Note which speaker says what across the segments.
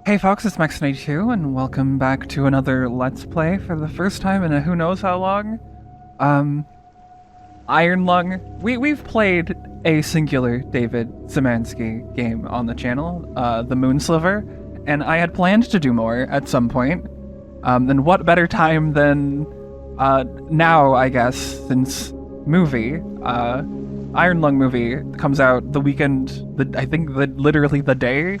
Speaker 1: Hey folks, it's Max92, and welcome back to another Let's Play for the first time in a who knows how long. Um, Iron Lung. We've played a singular David Szymanski game on the channel, the Moon Sliver, and I had planned to do more at some point. And what better time than, now, I guess, since movie, Iron Lung movie comes out the weekend, literally the day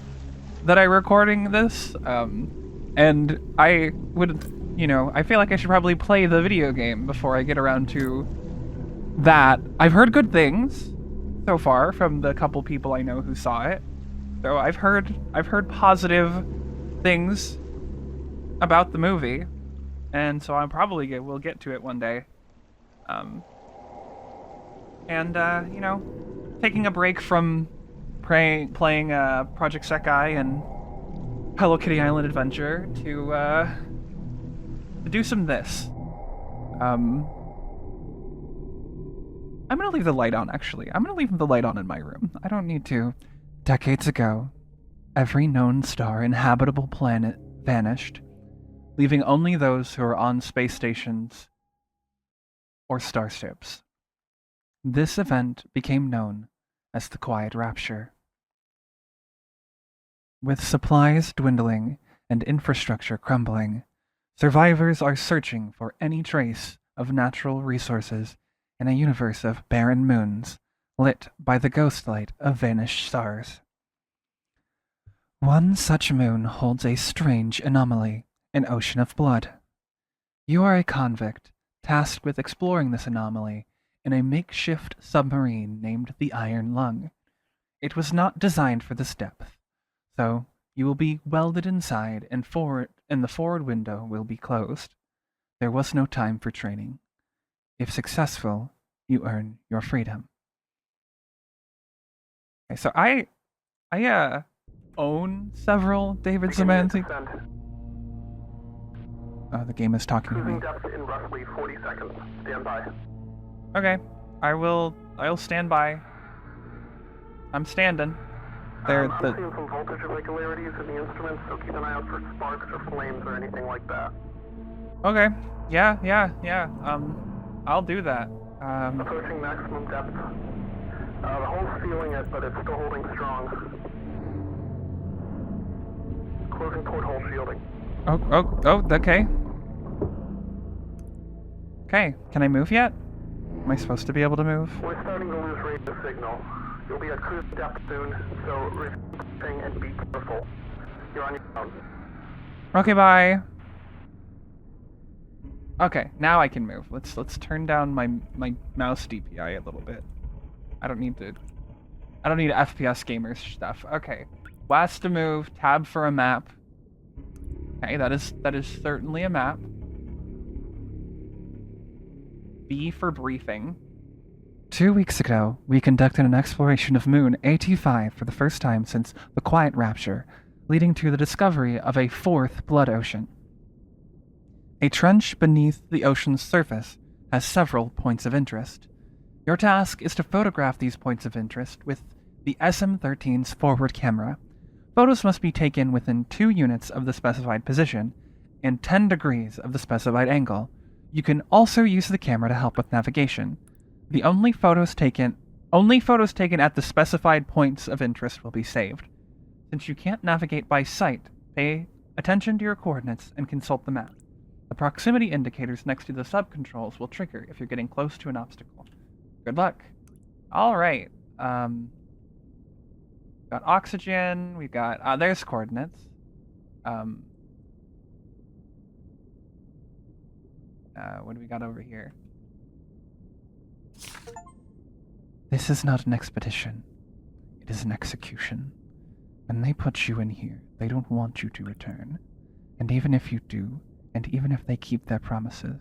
Speaker 1: that I'm recording this, and I would, I feel like I should probably play the video game before I get around to that. I've heard good things so far from the couple people I know who saw it. So I've heard positive things about the movie, and so I probably will get to it one day. Taking a break from playing Project Sekai and Hello Kitty Island Adventure to do some this. I'm gonna leave the light on, actually. I'm gonna leave the light on in my room. I don't need to. Decades ago, every known star inhabitable planet vanished, leaving only those who are on space stations or starships. This event became known as the Quiet Rapture. With supplies dwindling and infrastructure crumbling, survivors are searching for any trace of natural resources in a universe of barren moons lit by the ghost light of vanished stars. One such moon holds a strange anomaly, an ocean of blood. You are a convict, tasked with exploring this anomaly in a makeshift submarine named the Iron Lung. It was not designed for this depth, so you will be welded inside and the forward window will be closed. There was no time for training. If successful, you earn your freedom. Okay, so I own several David Szymanski. The game is talking to me.
Speaker 2: Depth in roughly 40 seconds. Stand by.
Speaker 1: Okay, I'll stand by. I'm standing.
Speaker 2: I'm seeing some voltage irregularities in the instruments, so keep an eye out for sparks or flames or anything like that.
Speaker 1: Okay. Yeah. I'll do that.
Speaker 2: Approaching maximum depth. The hull's feeling it, but it's still holding strong. Closing port hole shielding.
Speaker 1: Okay. Okay, can I move yet? Am I supposed to be able to move?
Speaker 2: We're starting to lose radio signal. You'll be at cruise depth soon, so reflecting and be careful. You're on your own.
Speaker 1: Okay, bye. Okay, now I can move. Let's turn down my mouse DPI a little bit. I don't need FPS gamer stuff. Okay. WASD to move, tab for a map. Okay, that is certainly a map. B for briefing. 2 weeks ago, we conducted an exploration of Moon AT5 for the first time since the Quiet Rapture, leading to the discovery of a fourth blood ocean. A trench beneath the ocean's surface has several points of interest. Your task is to photograph these points of interest with the SM-13's forward camera. Photos must be taken within 2 units of the specified position and 10 degrees of the specified angle. You can also use the camera to help with navigation. The only photos taken at the specified points of interest will be saved. Since you can't navigate by sight, pay attention to your coordinates and consult the map. The proximity indicators next to the sub-controls will trigger if you're getting close to an obstacle. Good luck. Alright. Got oxygen, we've got, there's coordinates. What do we got over here? This is not an expedition. It is an execution. When they put you in here, they don't want you to return. And even if you do, and even if they keep their promises,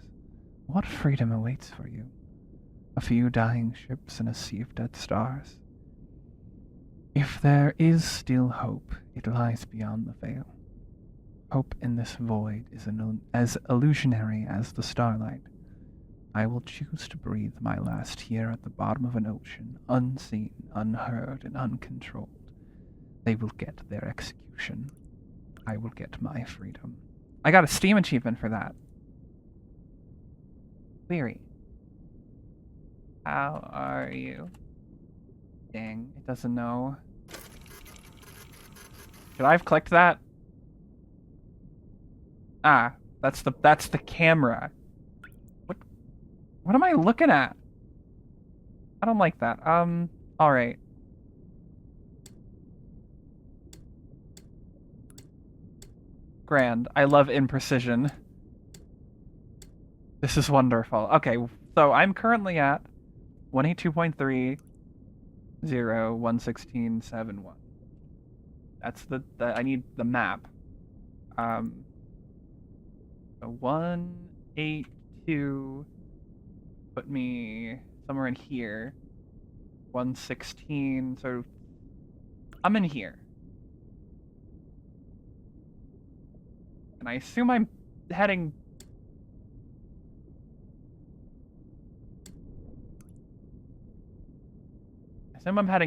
Speaker 1: what freedom awaits for you? A few dying ships and a sea of dead stars. If there is still hope, it lies beyond the veil. Hope in this void is as illusionary as the starlight. I will choose to breathe my last here at the bottom of an ocean, unseen, unheard, and uncontrolled. They will get their execution. I will get my freedom. I got a Steam achievement for that. Cleary. How are you? Dang, it doesn't know. Should I have clicked that? Ah, that's the camera. What am I looking at? I don't like that. Alright. Grand. I love imprecision. This is wonderful. Okay, so I'm currently at 182.3, 0, 116.71. That's the I need the map. So 182 put me somewhere in here. 116, so I'm in here. And I assume I'm heading...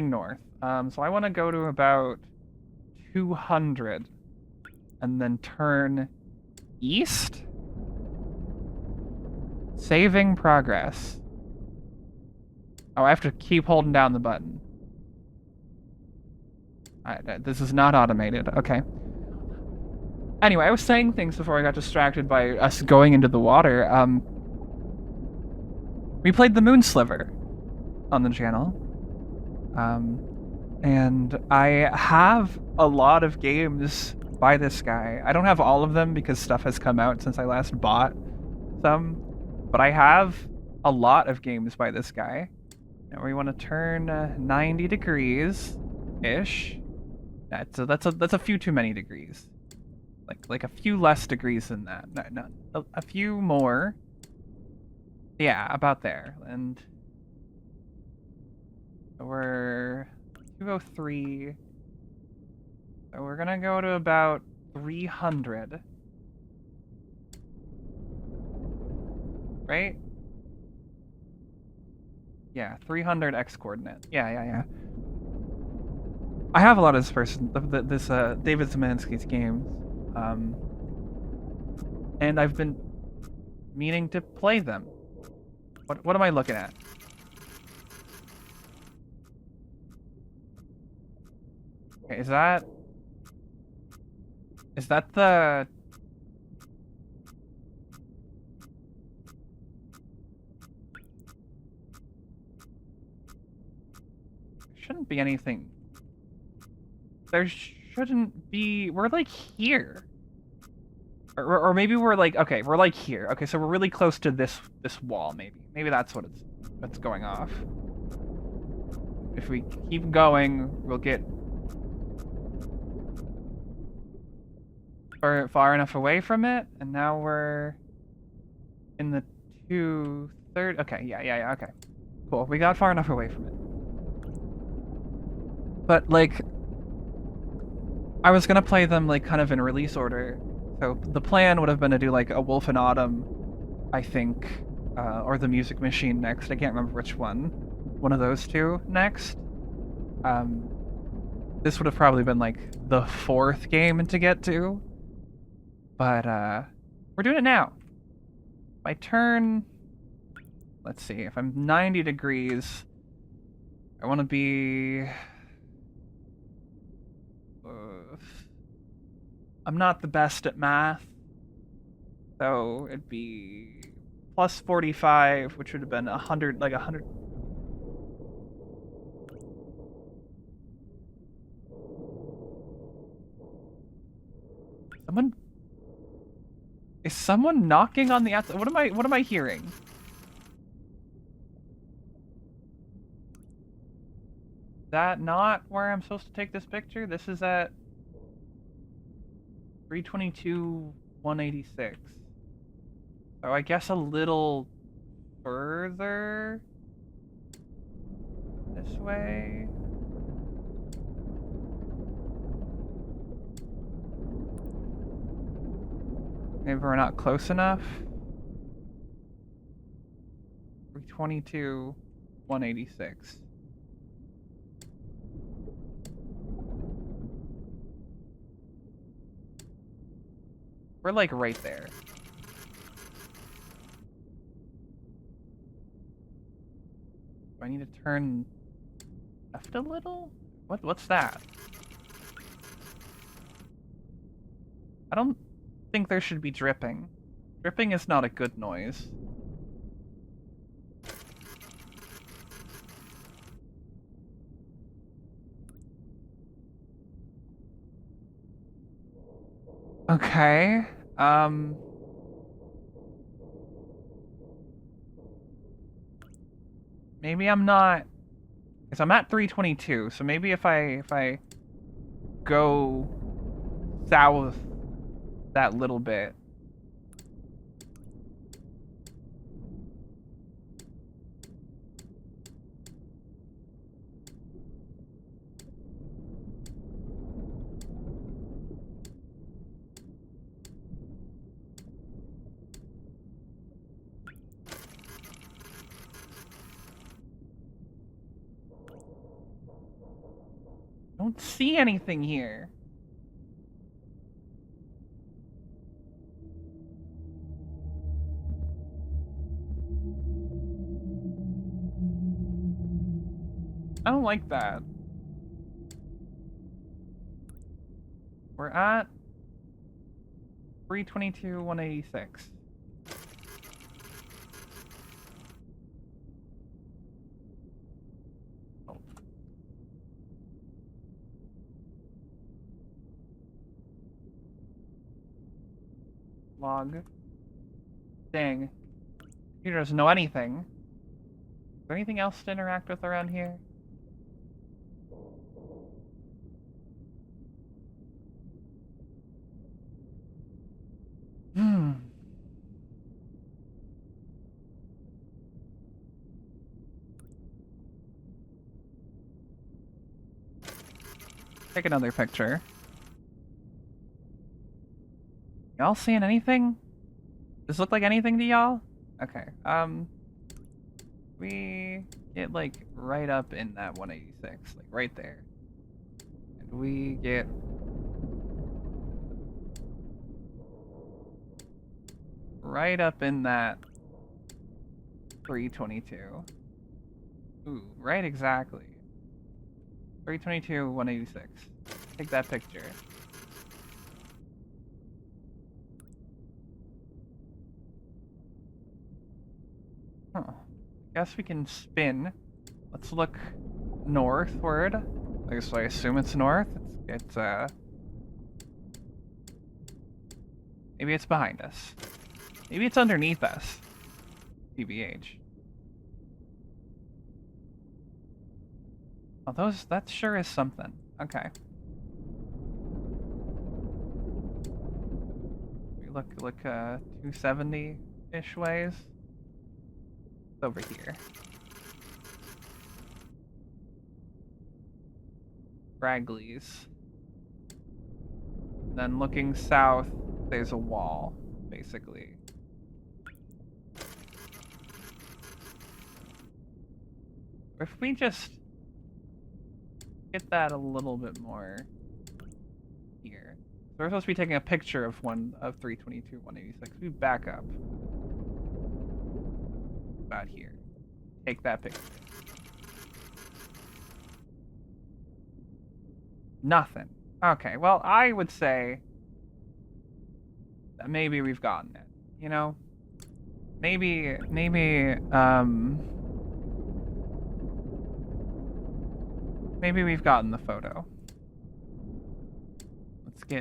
Speaker 1: north. So I want to go to about 200 and then turn east? Saving progress. Oh, I have to keep holding down the button. This is not automated. Okay. Anyway, I was saying things before I got distracted by us going into the water. We played the Moon Sliver on the channel. And I have a lot of games by this guy. I don't have all of them because stuff has come out since I last bought some, but I have a lot of games by this guy. Now we want to turn 90 degrees-ish. That's a few too many degrees. Like a few less degrees than that. No, a few more. Yeah, about there. And we're 203. So we're gonna go to about 300. Right? Yeah, 300 X coordinate. Yeah. I have a lot of this person, this David Szymanski's games. And I've been meaning to play them. What am I looking at? Okay, is that the... Shouldn't be anything. There shouldn't be... We're like here. Or maybe we're like... Okay, we're like here. Okay, so we're really close to this wall, maybe. Maybe that's what's going off. If we keep going, we'll get far enough away from it, and now we're in the 2/3. Okay, yeah, okay. Cool, we got far enough away from it. But, like, I was gonna play them, like, kind of in release order. So the plan would have been to do, like, a Wolf in Autumn, I think, or the Music Machine next. I can't remember which one. One of those two next. This would have probably been, like, the 4th game to get to. But, we're doing it now. If I turn... Let's see, if I'm 90 degrees, I want to be... I'm not the best at math, so it'd be plus 45, which would have been 100, like 100. Is someone knocking on the outside? What am I hearing? Is that not where I'm supposed to take this picture? This is at 322, 186. So I guess a little further this way. Maybe we're not close enough. 322, 186. We're like right there. Do I need to turn left a little? What's that? I don't think there should be dripping. Dripping is not a good noise. Okay. Maybe I'm not, because I'm at 322, so maybe if I go south that little bit. Don't see anything here. I don't like that. We're at 322, 186. Oh. Log. Dang. Computer doesn't know anything. Is there anything else to interact with around here? Take another picture. Y'all seeing anything? Does this look like anything to y'all? Okay, we get like right up in that 186, like right there. And we get right up in that 322. Ooh, right exactly. 322, 186. Take that picture. Huh. Guess we can spin. Let's look northward. So I assume it's north. It's maybe it's behind us. Maybe it's underneath us. TBH. Oh, that sure is something. Okay. We look 270-ish ways. It's over here. Bragglies. Then looking south, there's a wall, basically. If we just get that a little bit more here. So we're supposed to be taking a picture of 322, 186. We back up. About here. Take that picture. Nothing. Okay, well, I would say that maybe we've gotten it. You know? Maybe, maybe we've gotten the photo.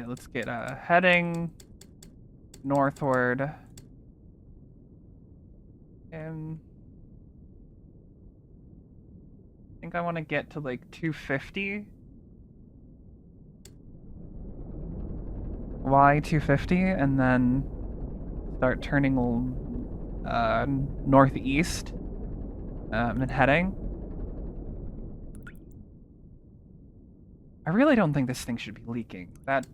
Speaker 1: Let's get heading northward. And I think I want to get to like 250. Y 250, and then start turning northeast and heading. I really don't think this thing should be leaking. That...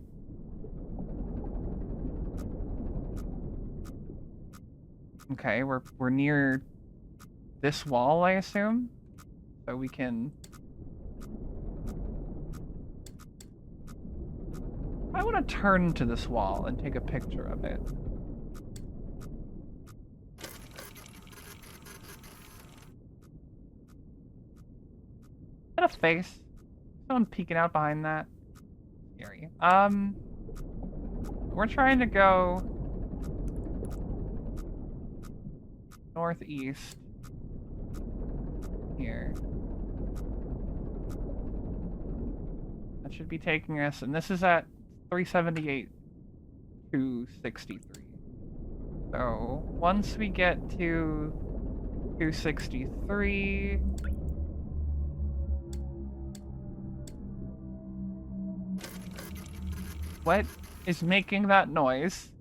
Speaker 1: Okay, we're near this wall, I assume. So we can... I want to turn to this wall and take a picture of it. Is that a face? Someone peeking out behind that? Scary. We're trying to go northeast here. That should be taking us, and this is at 378 to 63. So once we get to 263, what is making that noise?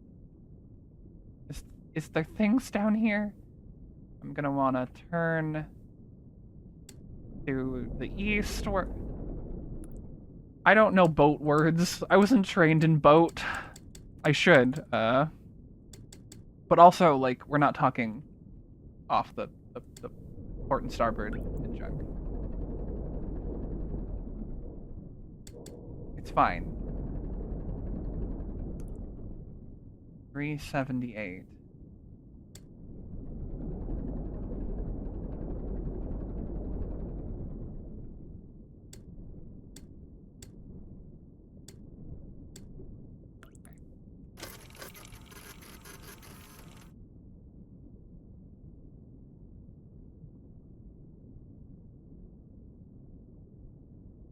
Speaker 1: Is there things down here? I'm gonna wanna turn to the east where I don't know boat words. I wasn't trained in boat. I should, but also, like, we're not talking off the port and starboard and junk. It's fine. 378.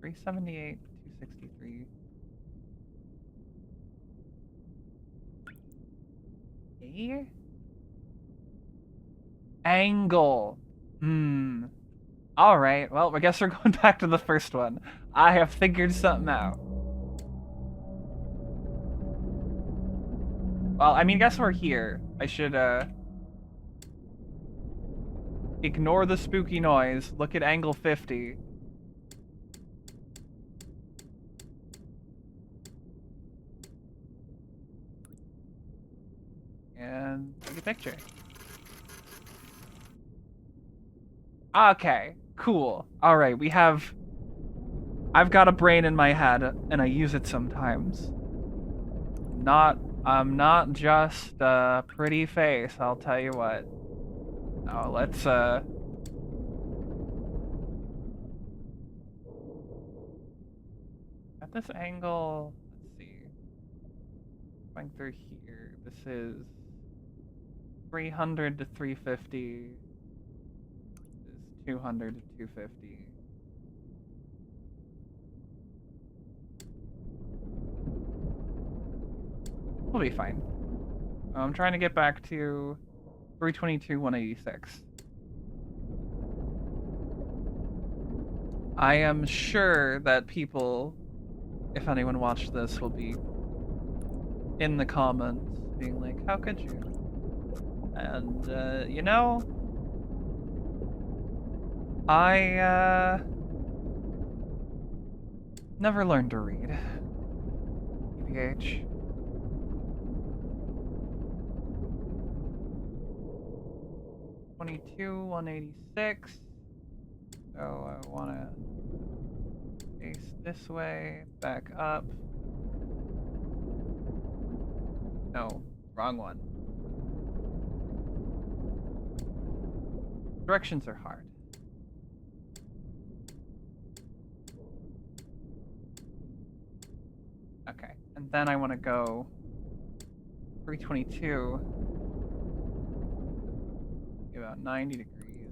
Speaker 1: Three 78, 263. A? Angle. Alright, well, I guess we're going back to the first one. I have figured something out. Well, I mean, I guess we're here. I should, ignore the spooky noise, look at angle 50. And take a picture. Okay, cool. Alright, I've got a brain in my head, and I use it sometimes. I'm not just a pretty face, I'll tell you what. Now, let's, at this angle, let's see. Going through here, this is 300 to 350. This is 200 to 250. We'll be fine. I'm trying to get back to 322, 186. I am sure that people, if anyone watched this, will be in the comments being like, how could you? And, you know, I, never learned to read. EPH. $22, 186. So I wanna face this way, back up. No, wrong one. Directions are hard. Okay, and then I want to go 322, about 90 degrees.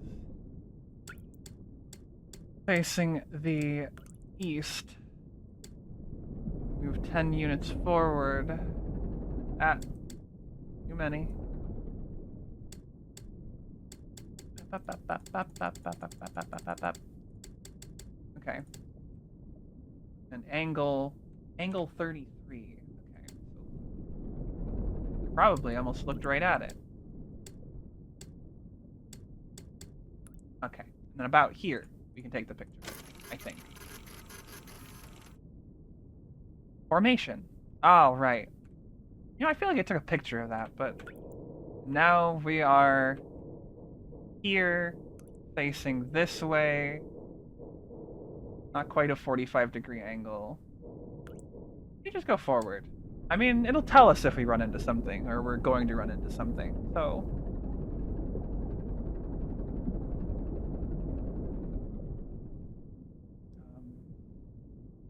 Speaker 1: Facing the east. Move 10 units forward. Too many. Okay. And angle 33. Okay. So probably almost looked right at it. Okay. And then about here, we can take the picture, I think. Formation. Oh, right. You know, I feel like I took a picture of that, but now we are here, facing this way. Not quite a 45-degree angle. You just go forward. I mean, it'll tell us if we run into something, or we're going to run into something, so...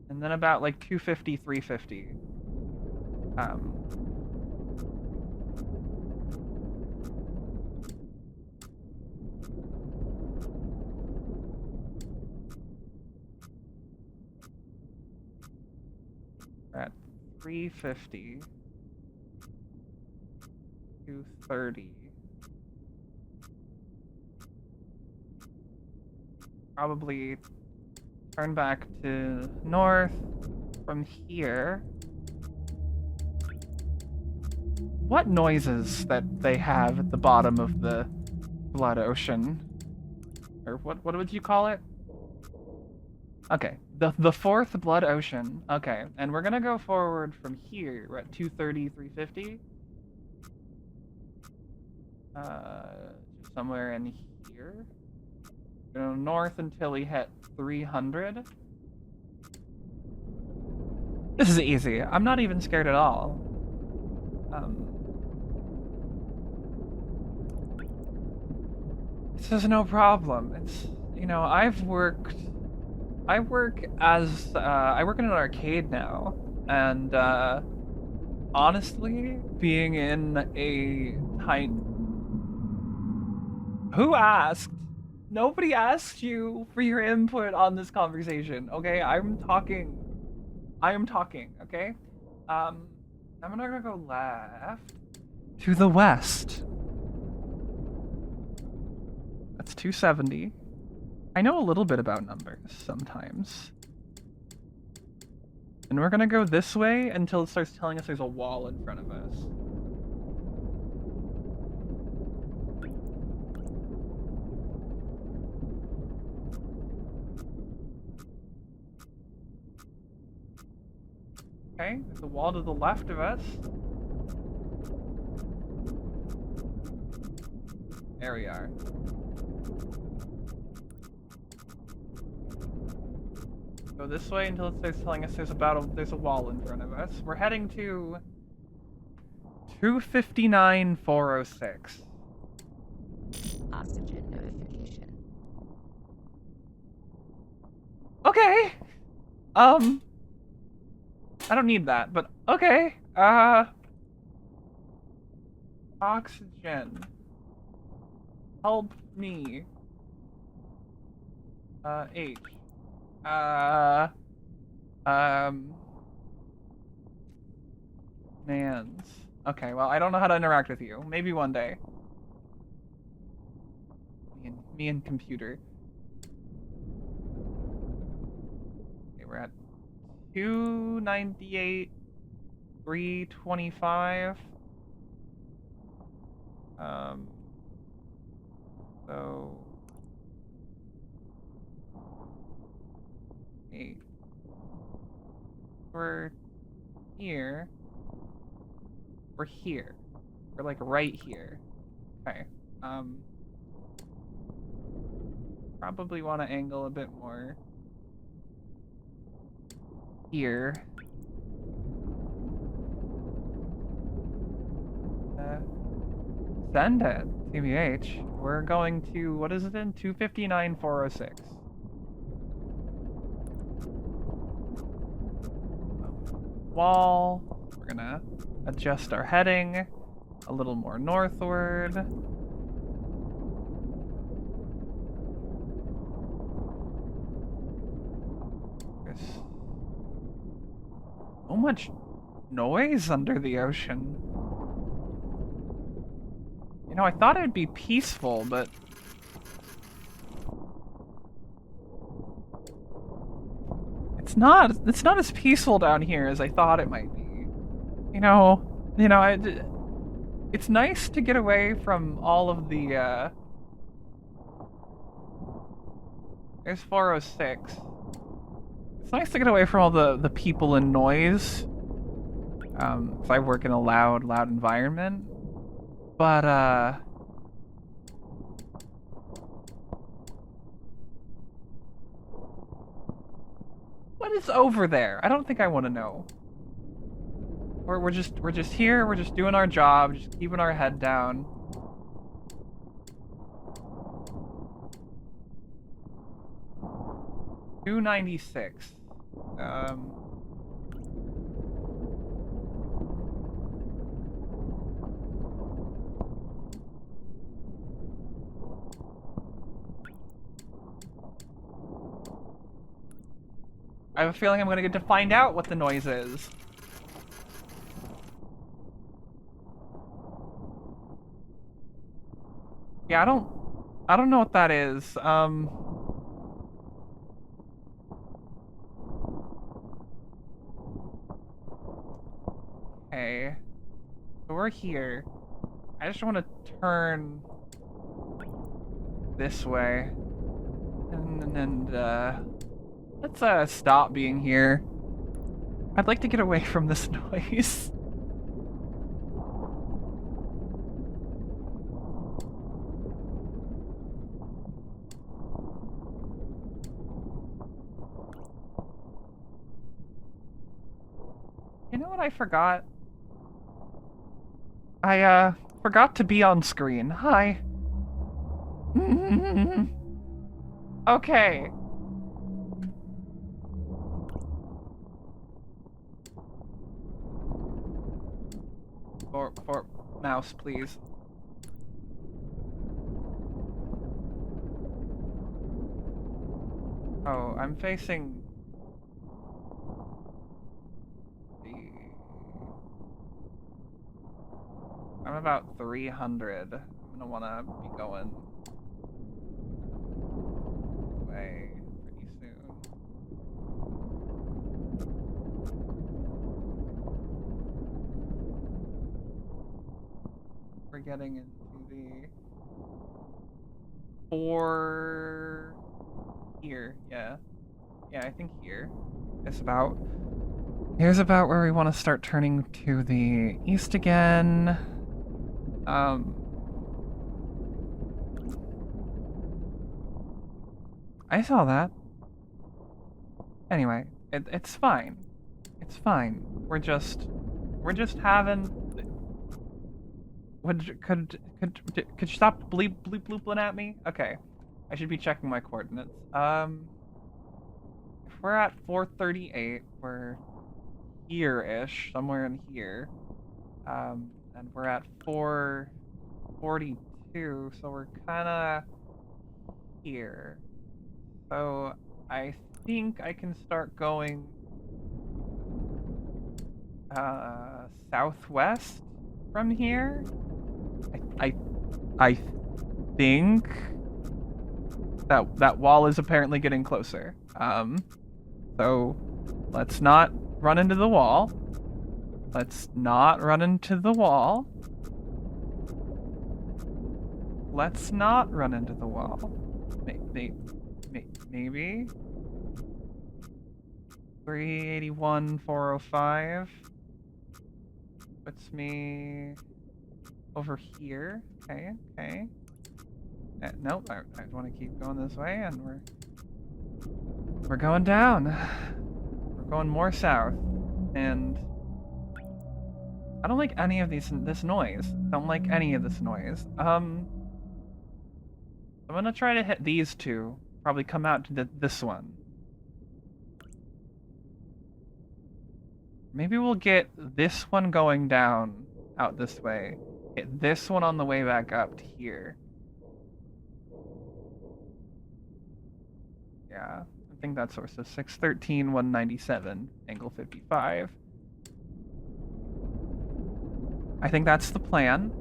Speaker 1: And then about, like, 250, 350. We're at 350. 230. Probably turn back to north from here. What noises that they have at the bottom of the blood ocean? Or what would you call it? Okay, the fourth blood ocean. Okay, and we're gonna go forward from here. We're at 230, 350. Somewhere in here. Go north until we hit 300. This is easy. I'm not even scared at all. This is no problem. It's, you know, I work in an arcade now, and honestly, being in a tight... Who asked? Nobody asked you for your input on this conversation, okay? I am talking, okay? I'm gonna go left to the west. That's 270. I know a little bit about numbers sometimes. And we're gonna go this way until it starts telling us there's a wall in front of us. Okay, there's a wall to the left of us. There we are. Go this way until it starts telling us there's a wall in front of us. We're heading to 259,406.
Speaker 3: Oxygen notification.
Speaker 1: Okay. I don't need that, but okay. Oxygen. Help me. H. Mans. Okay, well, I don't know how to interact with you. Maybe one day. Me and computer. Okay, we're at 298, 325. So... We're here. We're here. We're like right here. Okay. Probably want to angle a bit more here. Send it, TBH. We're going to, what is it in? 259,406. Wall. We're gonna adjust our heading a little more northward. There's so much noise under the ocean. You know, I thought it'd be peaceful, but it's not as peaceful down here as I thought it might be. It's nice to get away from all of the, there's 406. It's nice to get away from all the people and noise. 'Cause I work in a loud environment. But, what is over there? I don't think I want to know. we're just here. We're just doing our job, just keeping our head down. $296. I have a feeling I'm gonna get to find out what the noise is. Yeah, I don't know what that is. Okay. So we're here. I just want to turn this way. And let's stop being here. I'd like to get away from this noise. You know what I forgot? I forgot to be on screen. Hi. Okay. For mouse, please. Oh, I'm facing I'm about 300. I'm gonna wanna be going away pretty soon. We're getting into the 4 here, yeah. Yeah, I think here is about. Here's about where we want to start turning to the east again. I saw that. Anyway, it's fine. It's fine. We're just having. Could you stop blooping at me? Okay, I should be checking my coordinates. If we're at 438, we're here-ish, somewhere in here. And we're at 442, so we're kinda here. So I think I can start going southwest from here. I think that wall is apparently getting closer. So let's not run into the wall. Let's not run into the wall. Let's not run into the wall. Maybe. 381, 405. Puts me over here. Okay. Nope, I want to keep going this way, and we're going down. We're going more south, and I don't like any of this noise. Don't like any of this noise. I'm gonna try to hit these two. Probably come out to this one. Maybe we'll get this one going down out this way. Hit this one on the way back up to here. Yeah, I think that's source of 613, 197, angle 55. I think that's the plan.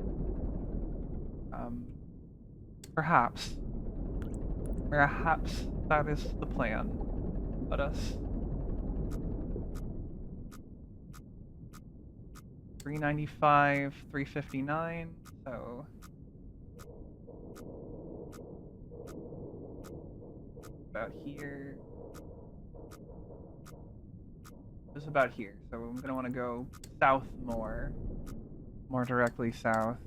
Speaker 1: Perhaps that is the plan. Let us 395, 359, so about here. Just about here. So I'm gonna want to go south more directly south.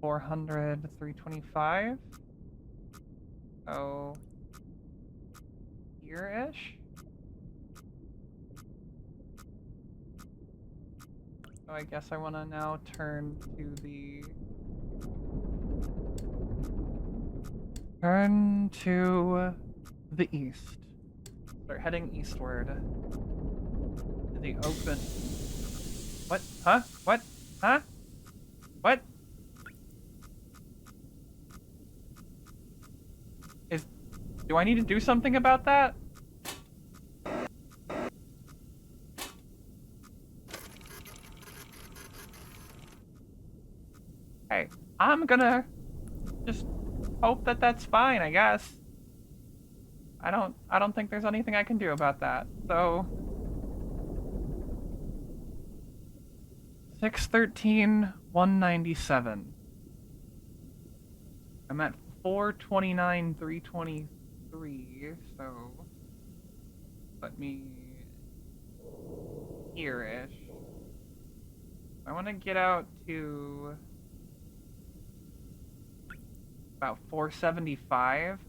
Speaker 1: 400, 325. Oh, here-ish? So I guess I want to now turn to the... Turn to the east. Start heading eastward. To the open... What? Huh? What? Huh? What? Do I need to do something about that? Hey, I'm gonna just hope that that's fine, I guess. I don't think there's anything I can do about that. So 613, 197. I'm at 429, 323, so let me here-ish. I want to get out to about 475.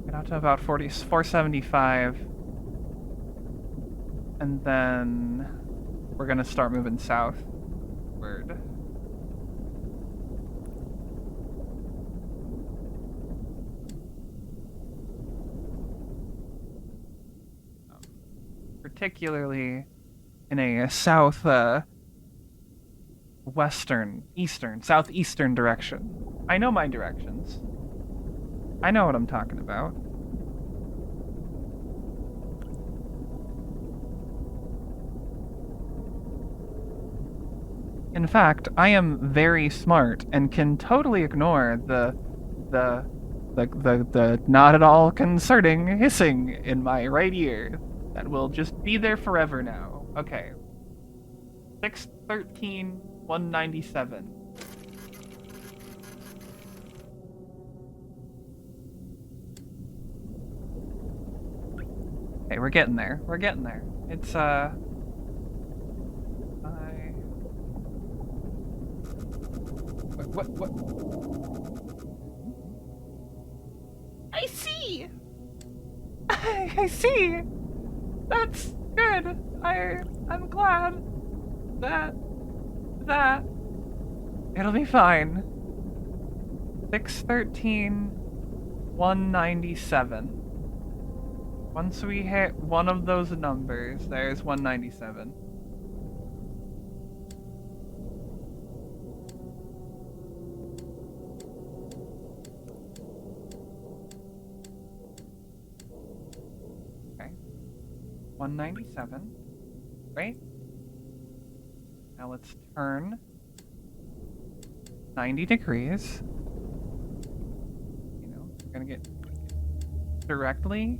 Speaker 1: Get out to about 475. And then we're gonna start moving southward. Particularly in a southeastern direction. I know my directions. I know what I'm talking about. In fact, I am very smart and can totally ignore the not at all concerning hissing in my right ear. That will just be there forever now. Okay. 613, 197. Okay, we're getting there. We're getting there. It's, What? I see! I see! That's good. I'm glad that it'll be fine. 613, 197. Once we hit one of those numbers, there's 197. Okay. 197. Right? Now let's turn 90 degrees. You know, we're gonna get directly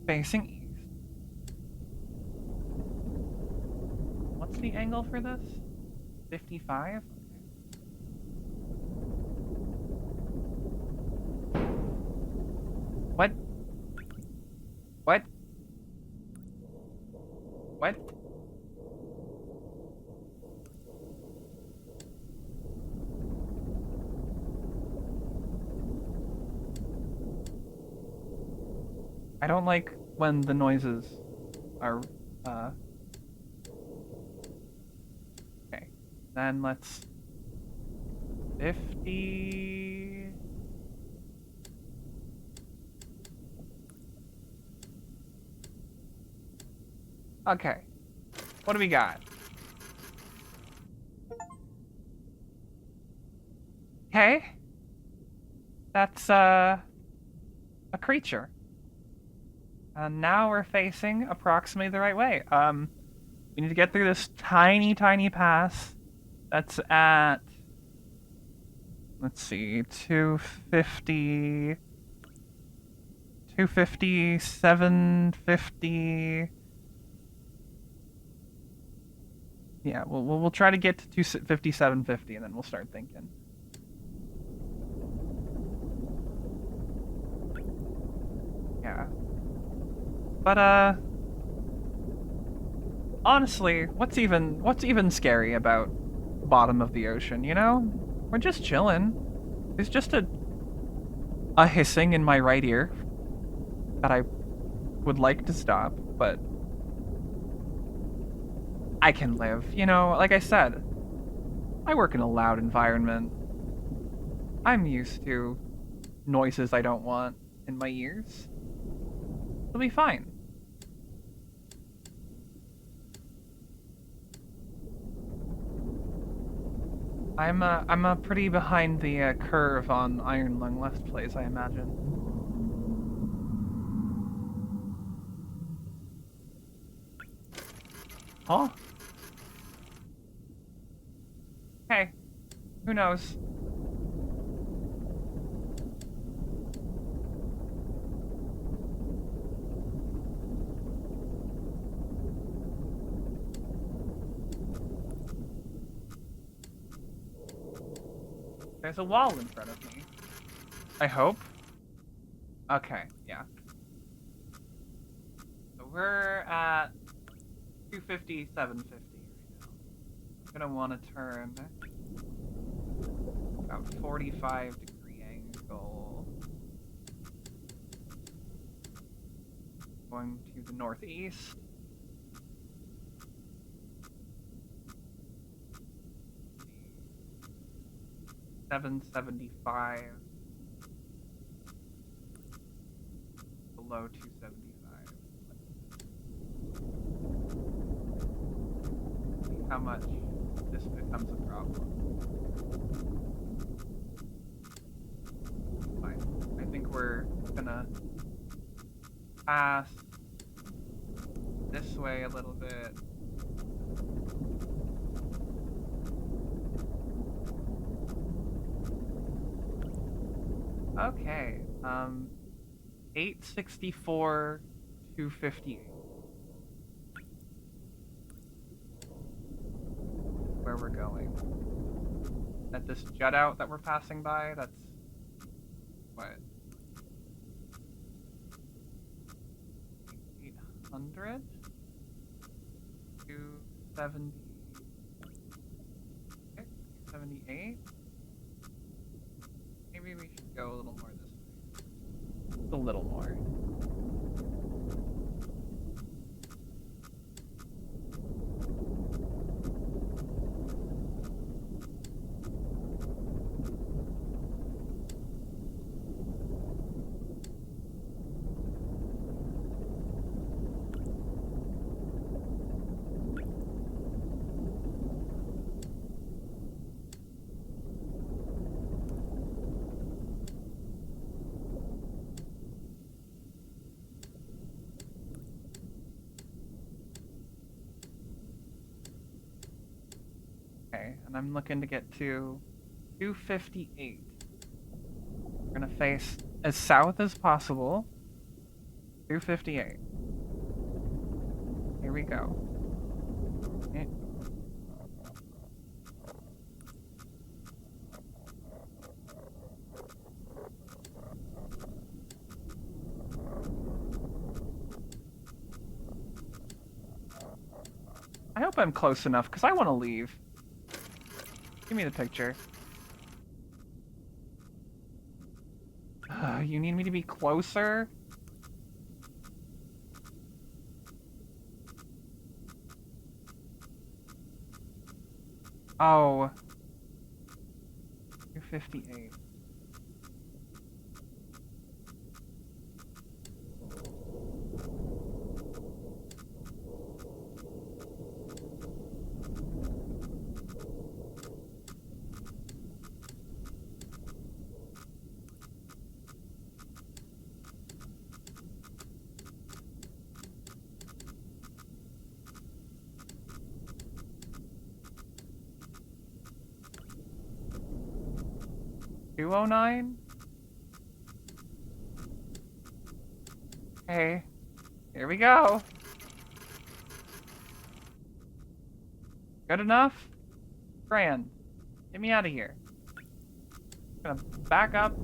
Speaker 1: facing east. What's the angle for this? 55? What? What? What? I don't like when the noises are, okay. Then let's... 50... Okay. What do we got? Okay. That's, a creature. And now we're facing approximately the right way. We need to get through this tiny pass. That's at... Let's see, 250... 250, 750... Yeah, we'll try to get to 250, 750, and then we'll start thinking. Yeah. But, honestly, what's even scary about bottom of the ocean, you know? We're just chilling. There's just a hissing in my right ear that I would like to stop, but I can live. You know, like I said, I work in a loud environment. I'm used to noises I don't want in my ears. It'll be fine. I'm a pretty behind the curve on Iron Lung Let's Plays, I imagine. Huh? Hey, who knows? There's a wall in front of me. I hope. Okay, yeah. So we're at 250, 750 right now. I'm gonna want to turn about 45-degree angle. Going to the northeast. $775 below 275. See how much this becomes a problem. Fine. I think we're gonna pass this way a little bit. Okay, 864, 258. Where we're going. At this jut out that we're passing by, that's what? 800? 270. 278? Maybe we should go a little more this way. Just a little more. Okay, and I'm looking to get to 258. We're gonna face as south as possible. 258. Here we go. Okay. I hope I'm close enough, because I want to leave. Give me the picture. You need me to be closer? Oh. 258. $209? Okay, here we go. Good enough? Grand. Get me out of here. I'm gonna back up.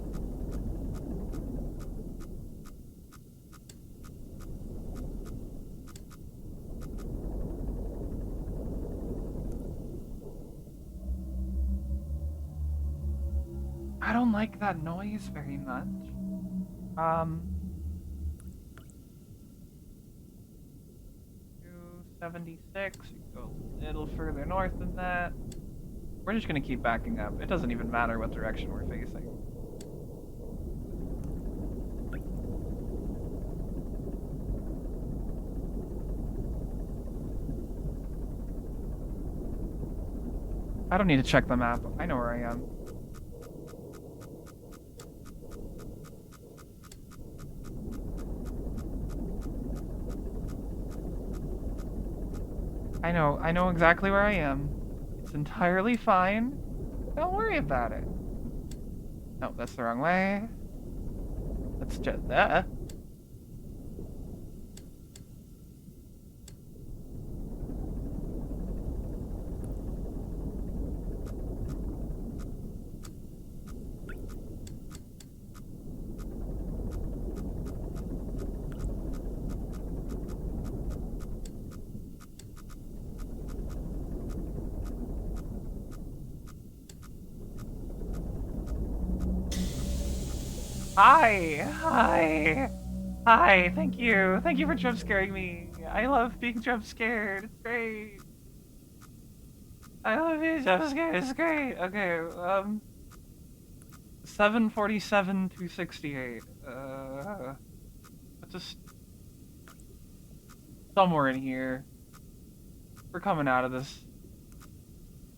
Speaker 1: don't like that noise very much. 276, you can go a little further north than that. We're just gonna keep backing up. It doesn't even matter what direction we're facing. I don't need to check the map. I know where I am. I know exactly where I am. It's entirely fine. Don't worry about it. No, that's the wrong way. That's just Hi! Hi, thank you. Thank you for jump scaring me. I love being jump scared. It's great. I love being jump scared. It's great. Okay, 747 to 68. Just somewhere in here. We're coming out of this.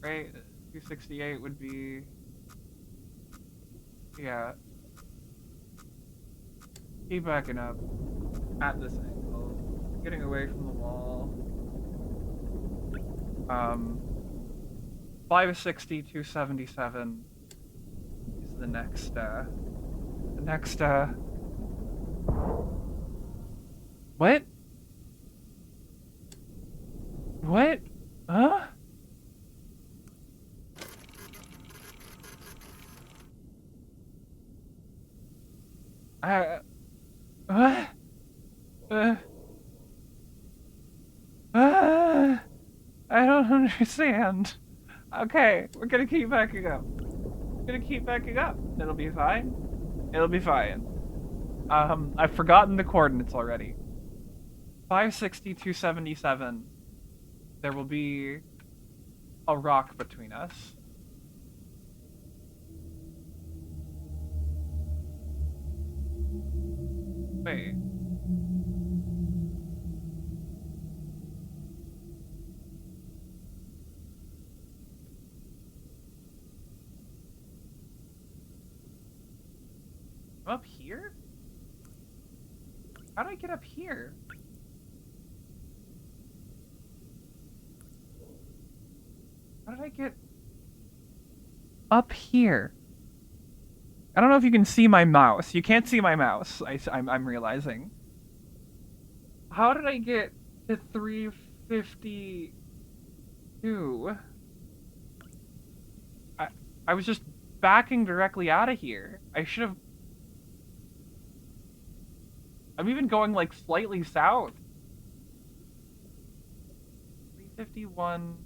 Speaker 1: Right? 268 would be... Yeah. Keep backing up at this angle, getting away from the wall. 560, 277 is the next, what? What? Huh? What? I don't understand. Okay, we're gonna keep backing up. It'll be fine. It'll be fine. I've forgotten the coordinates already. 560, 277. There will be a rock between us. Wait. I'm up here? How do I get up here? How did I get up here? I don't know if you can see my mouse. You can't see my mouse, I'm realizing. How did I get to 352? I was just backing directly out of here. I should have... I'm even going, like, slightly south. 351...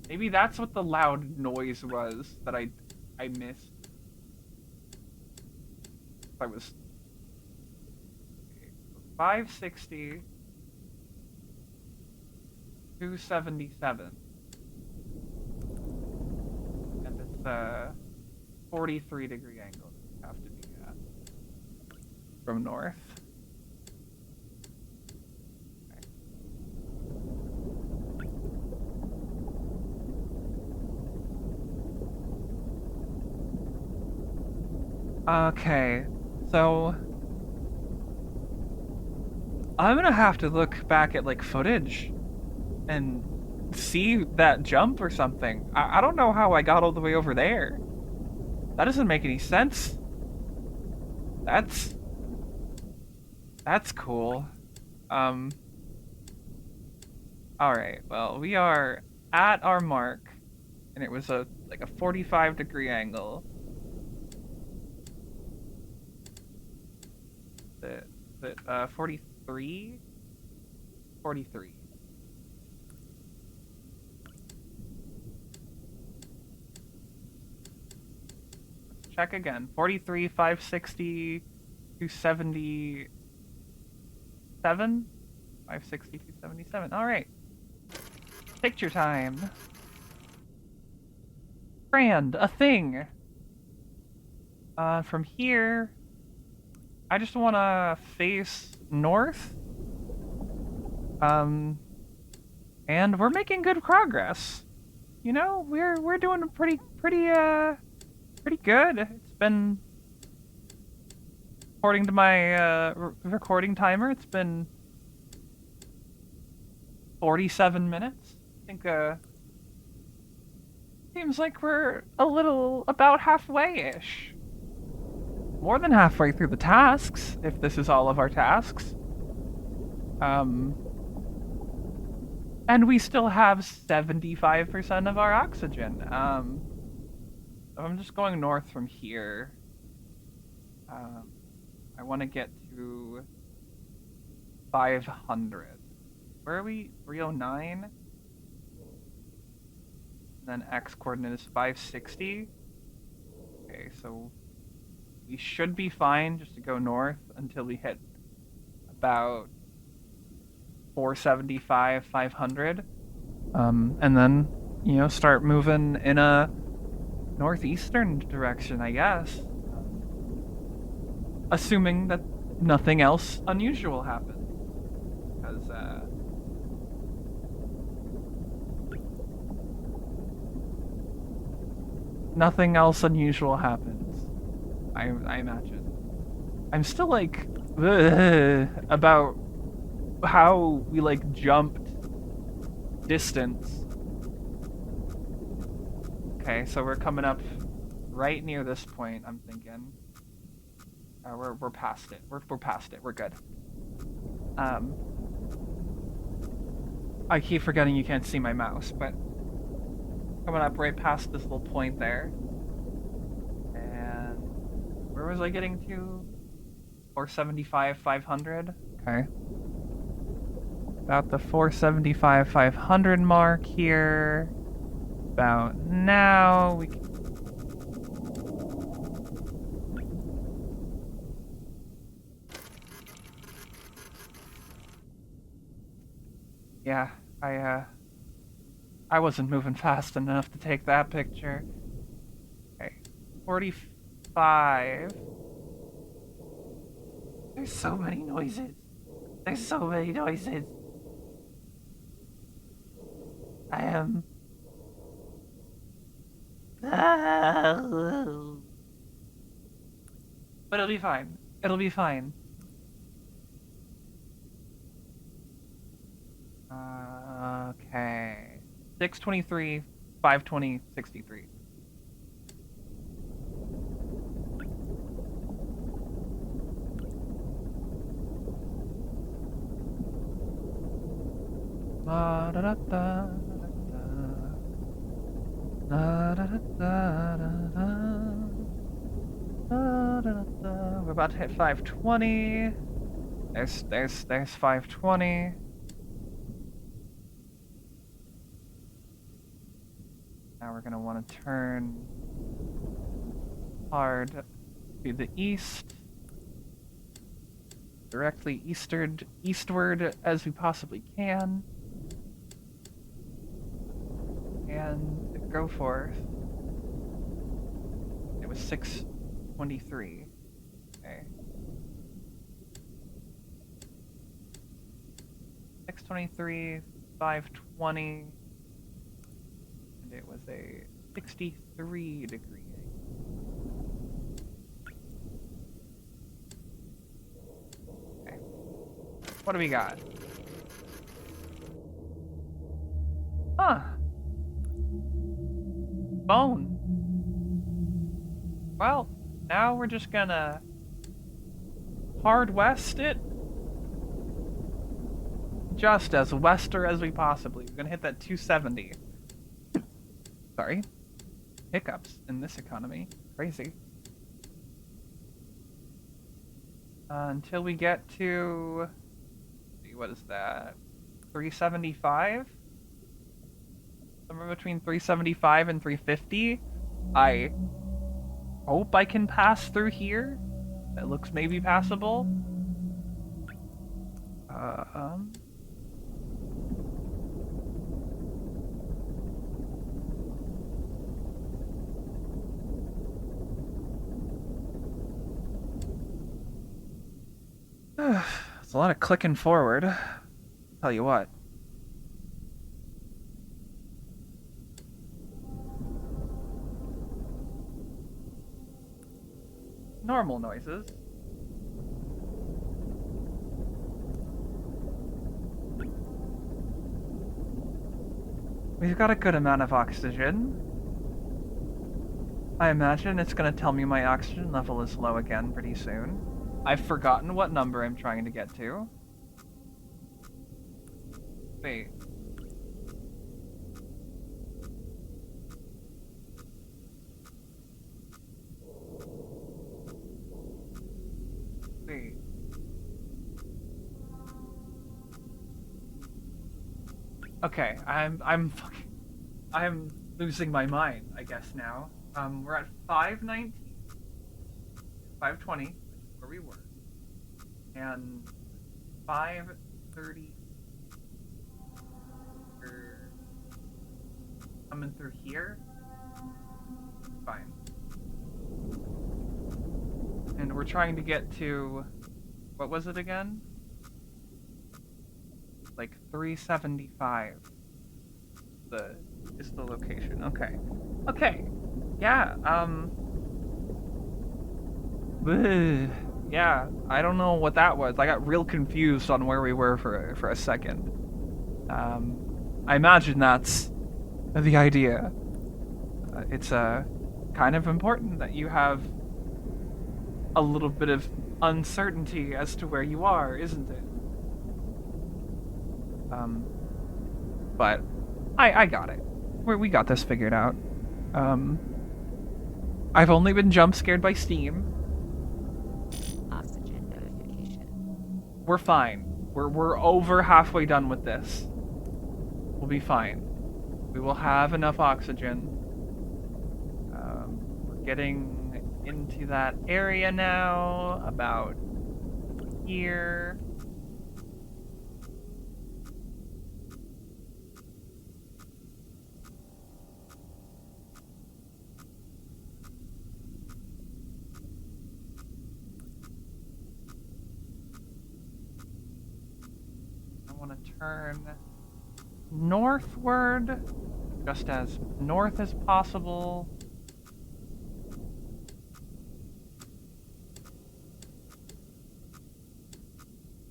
Speaker 1: Maybe that's what the loud noise was that I missed. I was... 560... 277. And it's a 43-degree angle that we have to be at. From north. Okay, so I'm gonna have to look back at like footage and see that jump or something. I don't know how I got all the way over there. That doesn't make any sense. That's cool. Alright, well, we are at our mark, and it was like a 45-degree angle. Is it 43? 43. check again. 43, 560, 277? 560, 277. Alright. Picture time. Brand, a thing. From here, I just want to face north. And we're making good progress. You know, we're doing pretty good. It's been, according to my recording timer, it's been 47 minutes. I think seems like we're about halfway-ish. More than halfway through the tasks, if this is all of our tasks. And we still have 75% of our oxygen. I'm just going north from here. I want to get to 500. Where are we? 309? Then X coordinate is 560. Okay, so we should be fine just to go north until we hit about 475, 500. And then, you know, start moving in a northeastern direction, I guess. Assuming that nothing else unusual happens. Because, nothing else unusual happens. I imagine. I'm still like about how we like jumped distance. Okay, so we're coming up right near this point, I'm thinking. We're past it. We're past it. We're good. I keep forgetting you can't see my mouse, but coming up right past this little point there. And where was I getting to? 475, 500? Okay. About the 475, 500 mark here. About now, we can... Yeah, I wasn't moving fast enough to take that picture. Okay, 45. There's so many noises. There's so many noises. I am... But it'll be fine. It'll be fine. Okay. 623, 520, 63. Da da da da da da da da. We're about to hit 520. There's 520. Now we're gonna want to turn hard to the east, directly eastward as we possibly can, and go forth. It was 623. Okay. 623, 520. It was a 63 degree angle. Okay. What do we got? Huh. Bone. Well, now we're just gonna hard west it. Just as wester as we possibly. We're gonna hit that 270. Sorry. Hiccups in this economy. Crazy. Until we get to... what is that? 375? Somewhere between 375 and 350? hope I can pass through here. That looks maybe passable. It's a lot of clicking forward. Tell you what. Normal noises. We've got a good amount of oxygen. I imagine it's gonna tell me my oxygen level is low again pretty soon. I've forgotten what number I'm trying to get to. Wait. Wait. Okay, I'm losing my mind, I guess now. We're at 519, 520, which is where we were, and 530. Coming through here. Fine. And we're trying to get to, what was it again? Like 375. Is the location. Okay. Okay. Yeah, yeah, I don't know what that was. I got real confused on where we were for a second. I imagine that's the idea. It's kind of important that you have a little bit of uncertainty as to where you are, isn't it? But I got it. We got this figured out. I've only been jump scared by Steam.
Speaker 3: Oxygen notification.
Speaker 1: We're fine. We're over halfway done with this. We'll be fine. We will have enough oxygen. We're getting into that area now, about here. Turn northward, just as north as possible.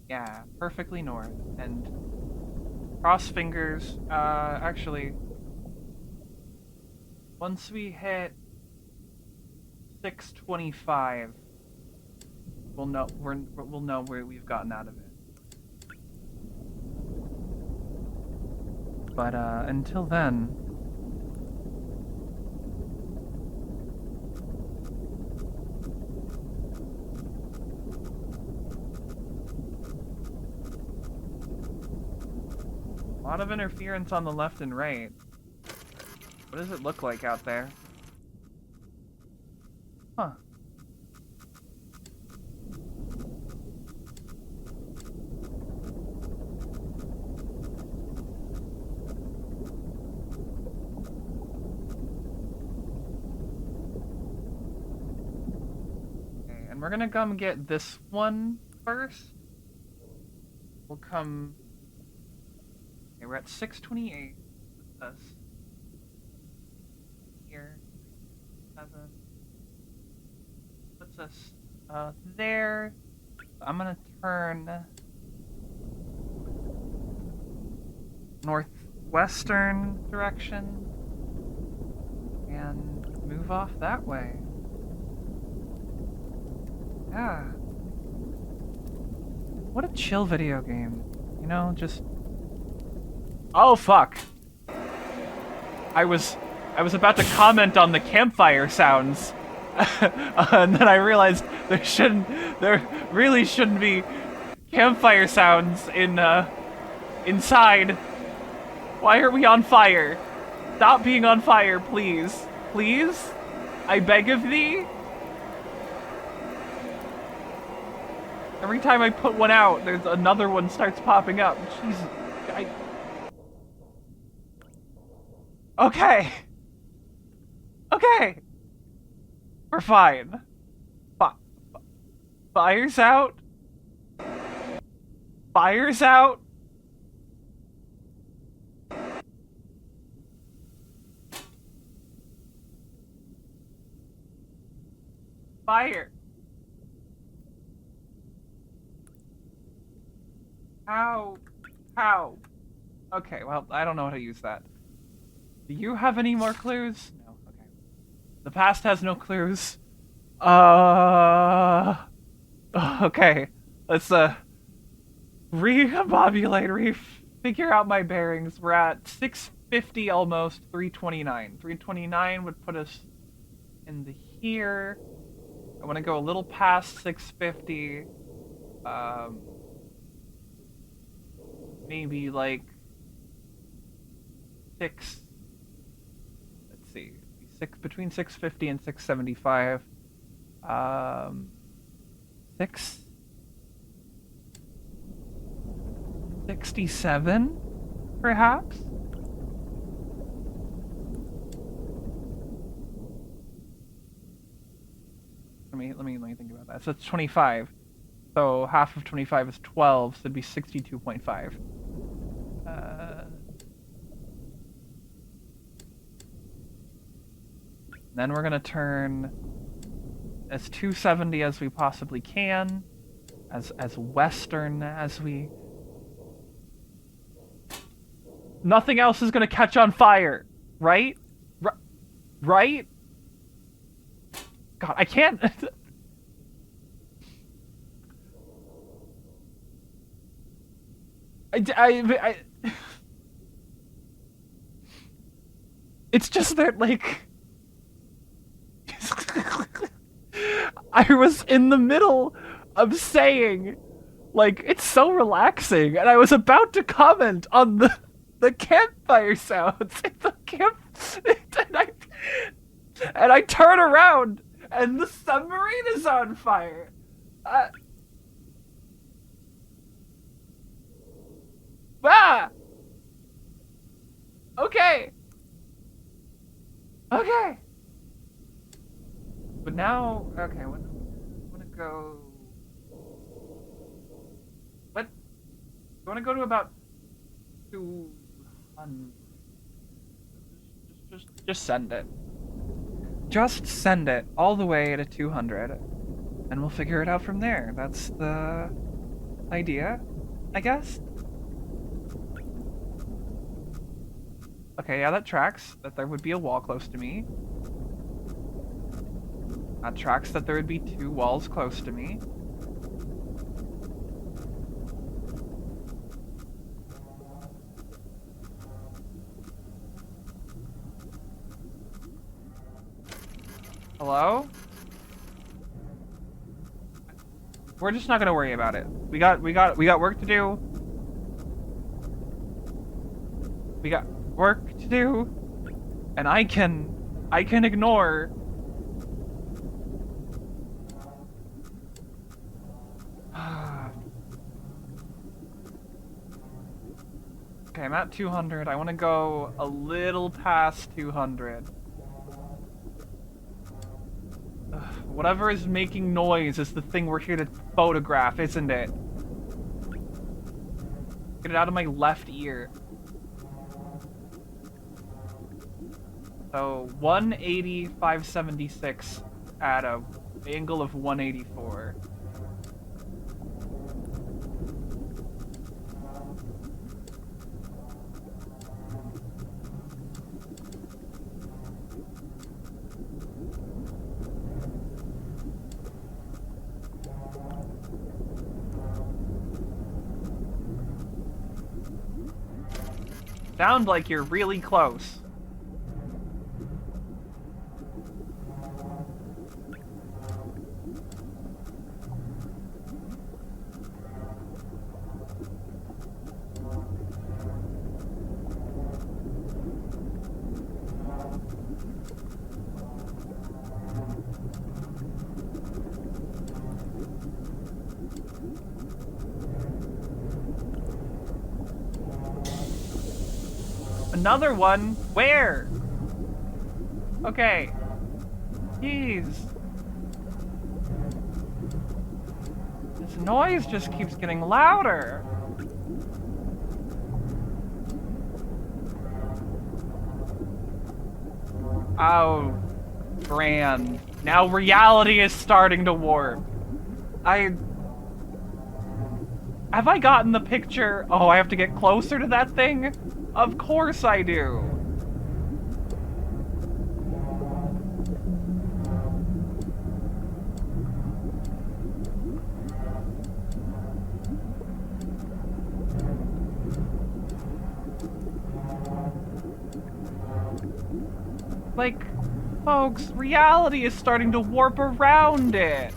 Speaker 1: Yeah, perfectly north. And cross fingers. Actually, once we hit 625, we'll know where we've gotten out of it. But until then, a lot of interference on the left and right. What does it look like out there? Huh. We're gonna come get this one first. We'll come. Okay, we're at 628. That's us. Here. 7. Puts us there. I'm gonna turn northwestern direction and move off that way. Yeah. What a chill video game. You know, just... Oh, fuck. I was about to comment on the campfire sounds. And then I realized there really shouldn't be campfire sounds inside. Why are we on fire? Stop being on fire, please. Please? I beg of thee? Every time I put one out, there's another one starts popping up. Jesus. Okay. Okay. We're fine. Fire's out. Fire's out. Fire. How? Okay, well, I don't know how to use that. Do you have any more clues? No, okay. The past has no clues. Okay. Let's, re-combobulate, figure out my bearings. We're at 650 almost, 329. 329 would put us in the here. I want to go a little past 650. Maybe like let's see, between 650 and 675. 667, perhaps. Let me think about that. So it's 25. So half of 25 is 12, so it'd be 62.5. Then we're gonna turn as 270 as we possibly can, as western as we. Nothing else is gonna catch on fire, right? Right? God, I can't. It's just that, like, I was in the middle of saying, like, it's so relaxing, and I was about to comment on the campfire sounds at the camp, and I turn around, and the submarine is on fire. Okay. Okay. But now, okay, I want to go. What? I want to go to about 200. Just send it. Just send it all the way to 200, and we'll figure it out from there. That's the idea, I guess. Okay, yeah, that tracks. That there would be a wall close to me. That tracks that there would be 2 walls close to me. Hello? We're just not gonna worry about it. We got work to do. We got work to do, and I can ignore. Okay, I'm at 200. I want to go a little past 200. Whatever is making noise is the thing we're here to photograph, isn't it? Get it out of my left ear. So 180, 576 at a angle of 184. Sound like you're really close. Another one? Where? Okay. Jeez. This noise just keeps getting louder. Oh, grand. Now reality is starting to warp. Have I gotten the picture? Oh, I have to get closer to that thing? Of course I do. Like, folks, reality is starting to warp around it.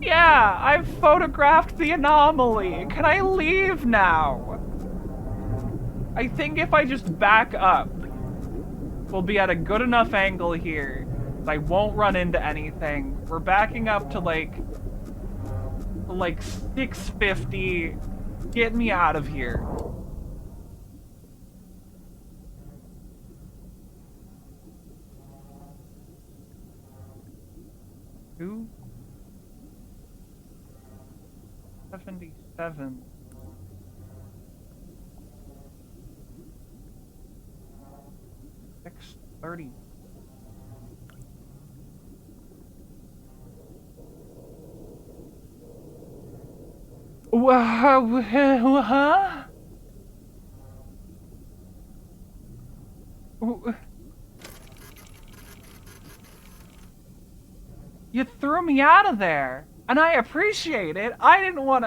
Speaker 1: Yeah, I've photographed the anomaly. Can I leave now? I think if I just back up, we'll be at a good enough angle here. I won't run into anything. We're backing up to like 650. Get me out of here. Who? 77. $630. Wow, huh? You threw me out of there, and I appreciate it. I didn't want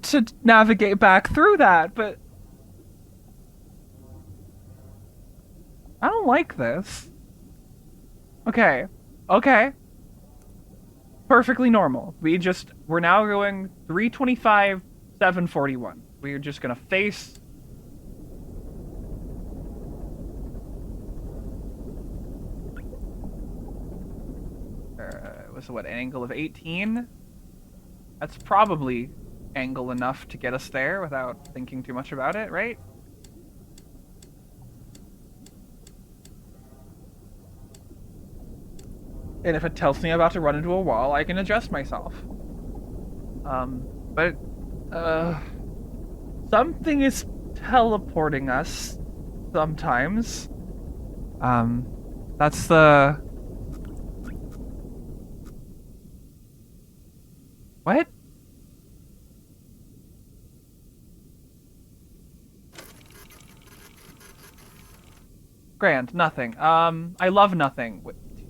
Speaker 1: to navigate back through that, but I don't like this. Okay. Okay. Perfectly normal. We're now going 325, 741. We're just gonna face. Was what, an angle of 18? That's probably angle enough to get us there without thinking too much about it, right? And if it tells me I'm about to run into a wall, I can adjust myself. But something is teleporting us sometimes. That's the... What? Grand, nothing. I love nothing.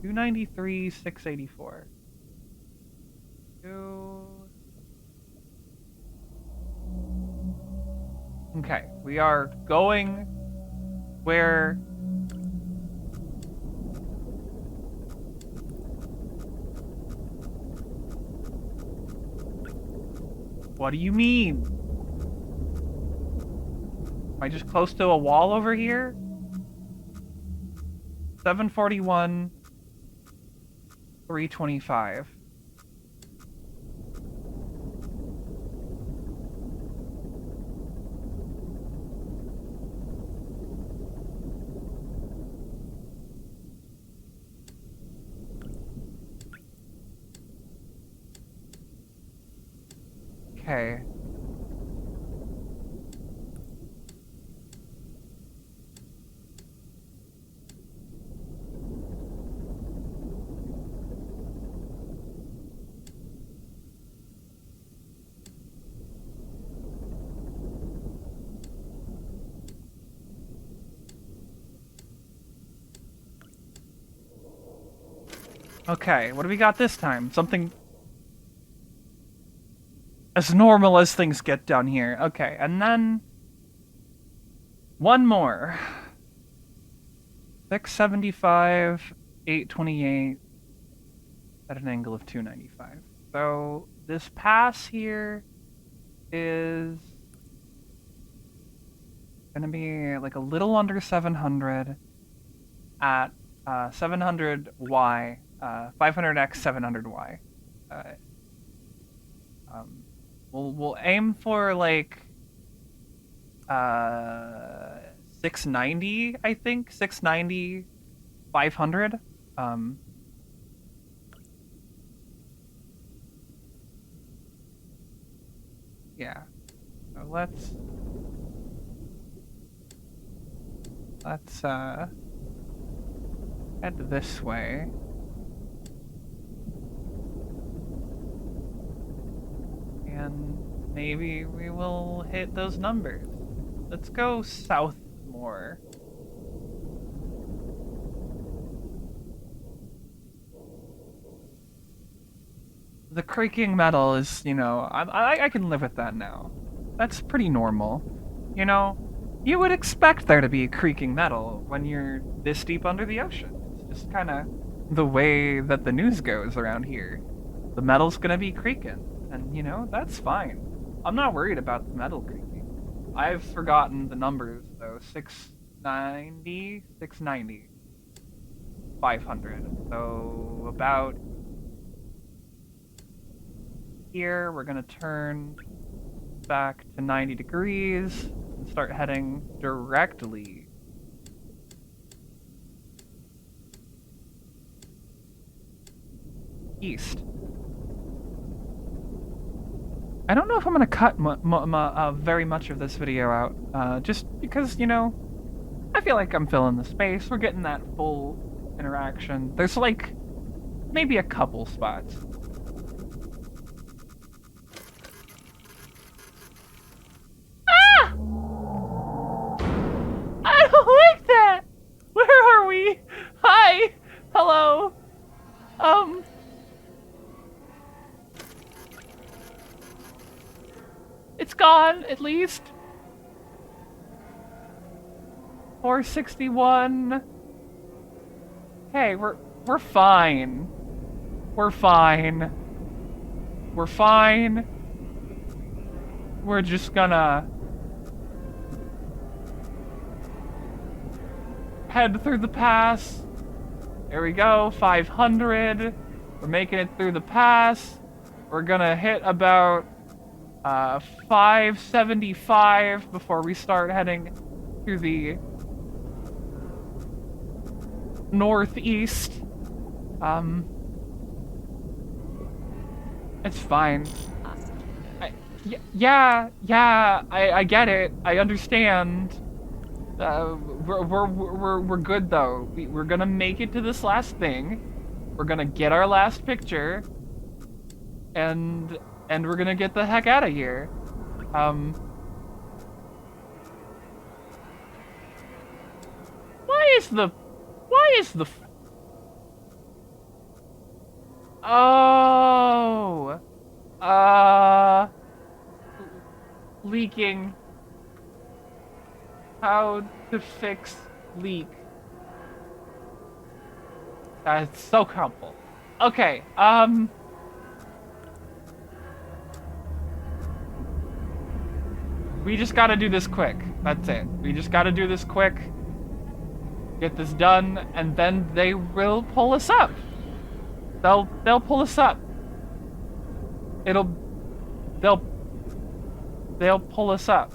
Speaker 1: 293, 684. Okay, we are going where... What do you mean? Am I just close to a wall over here? 741, 325. Okay. Okay, what do we got this time? Something as normal as things get down here. Okay, and then one more. 675, 828 at an angle of 295. So this pass here is gonna be like a little under 700 at 700Y, 500x 700Y. We'll aim for like 690, I think. 690, 500. Yeah. So let's head this way. And maybe we will hit those numbers. Let's go south more. The creaking metal is, you know, I can live with that now. That's pretty normal. You know, you would expect there to be creaking metal when you're this deep under the ocean. It's just kind of the way that the news goes around here. The metal's gonna be creaking, and, you know, that's fine. I'm not worried about the metal creaking. I've forgotten the numbers, though. 690, 690, 500. So, about here, we're gonna turn back to 90 degrees and start heading directly east. I don't know if I'm gonna cut very much of this video out, just because, you know, I feel like I'm filling the space. We're getting that full interaction. There's like maybe a couple spots. I don't like that! Where are we? Hi! Hello? It's gone, at least. 461. Hey, we're fine. We're fine. We're fine. We're just gonna head through the pass. There we go, 500. We're making it through the pass. We're gonna hit about 575 before we start heading through the northeast. It's fine. I get it. I understand. We're good though. We're gonna make it to this last thing. We're gonna get our last picture, and we're gonna get the heck out of here. Why is the oh, leaking. How to fix leak. That's so helpful. Okay, we just gotta do this quick. That's it. We just gotta do this quick. Get this done, and then they will pull us up. They'll pull us up. They'll pull us up.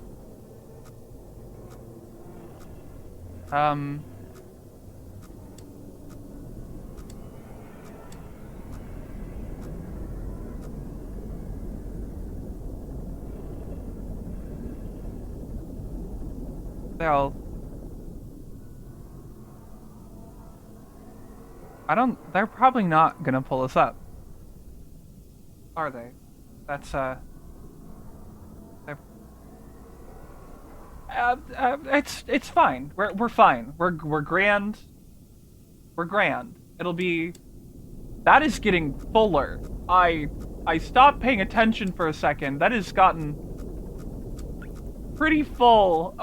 Speaker 1: They're probably not gonna pull us up. Are they? That's, it's fine. We're fine. We're grand. We're grand. It'll be... That is getting fuller. I stopped paying attention for a second. That has gotten pretty full.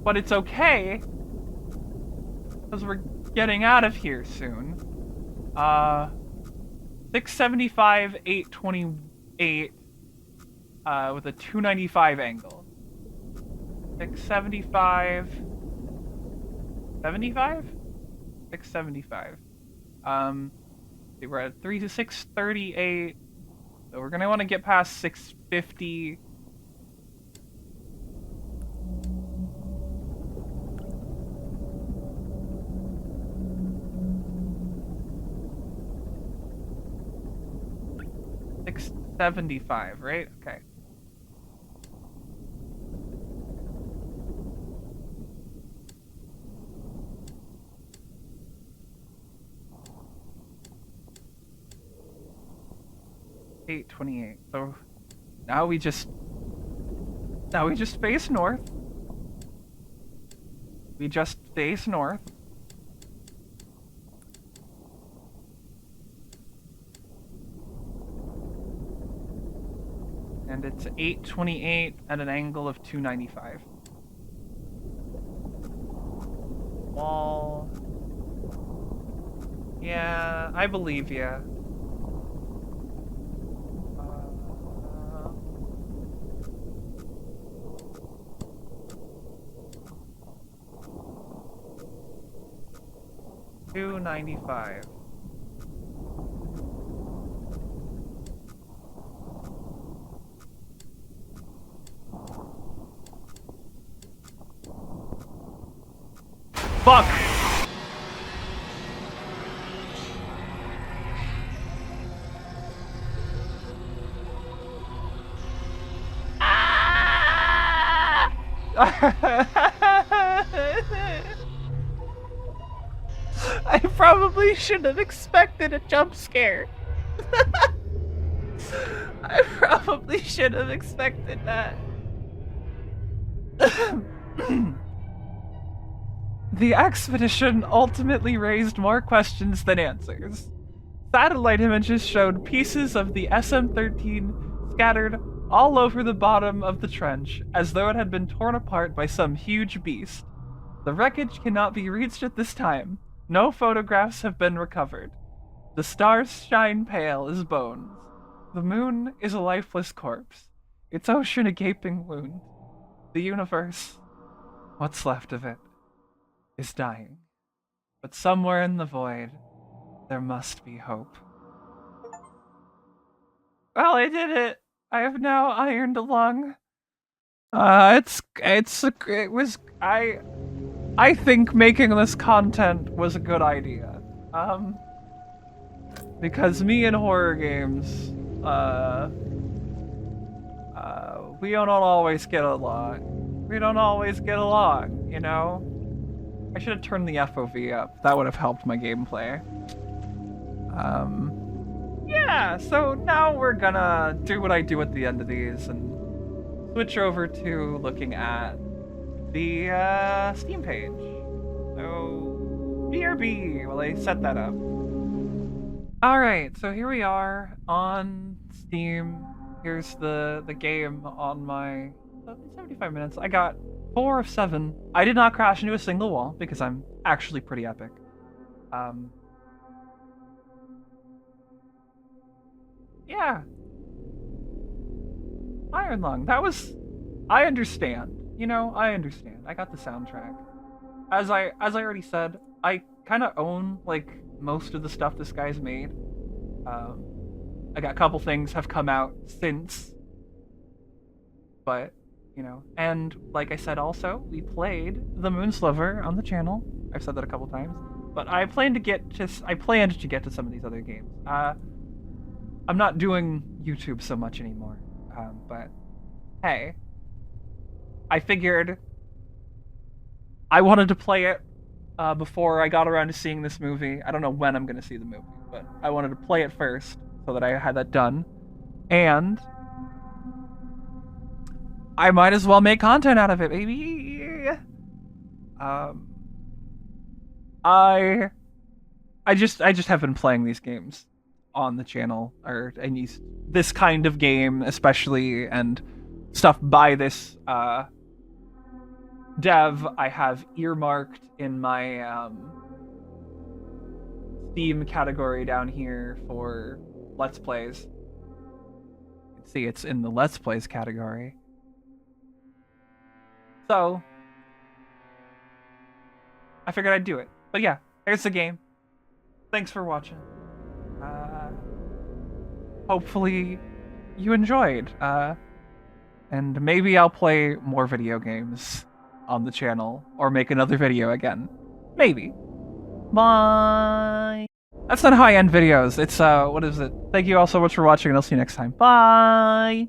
Speaker 1: But it's okay, because we're getting out of here soon. 675, 828, with a 295 angle. 675, 75? 675. See, we're at 638, So we're gonna want to get past 650. $675, right? Okay. $828. So now we just face north. We just face north. And it's 828 at an angle of 295. Wall. Yeah, I believe ya. 295. Fuck! I probably shouldn't have expected a jump scare. I probably should have expected that. The expedition ultimately raised more questions than answers. Satellite images showed pieces of the SM-13 scattered all over the bottom of the trench, as though it had been torn apart by some huge beast. The wreckage cannot be reached at this time. No photographs have been recovered. The stars shine pale as bones. The moon is a lifeless corpse, its ocean a gaping wound. The universe, what's left of it, is dying. But somewhere in the void, there must be hope. Well, I did it. I have now ironed a lung. I think making this content was a good idea. Because me and horror games, we don't always get along. We don't always get along, you know? I should have turned the FOV up. That would have helped my gameplay. Yeah, so now we're gonna do what I do at the end of these and switch over to looking at the Steam page. So, BRB, well, I set that up. Alright, so here we are on Steam. Here's the game on my 75 minutes. I got 4 of 7. I did not crash into a single wall because I'm actually pretty epic. Yeah. Iron Lung. That was... I understand. You know, I understand. I got the soundtrack. As I already said, I kind of own, like, most of the stuff this guy's made. I got a couple things have come out since. But, you know, and like I said also, we played the Moon Sliver on the channel. I've said that a couple times. But I planned to get to some of these other games. I'm not doing YouTube so much anymore. But hey, I figured I wanted to play it before I got around to seeing this movie. I don't know when I'm going to see the movie, but I wanted to play it first so that I had that done. And I might as well make content out of it, baby. I just have been playing these games on the channel, and this kind of game especially, and stuff by this dev I have earmarked in my Steam category down here for Let's Plays. You can see it's in the Let's Plays category. So I figured I'd do it. But yeah, here's the game. Thanks for watching. Hopefully you enjoyed. And maybe I'll play more video games on the channel or make another video again. Maybe. Bye. That's not how I end videos. It's what is it? Thank you all so much for watching, and I'll see you next time. Bye.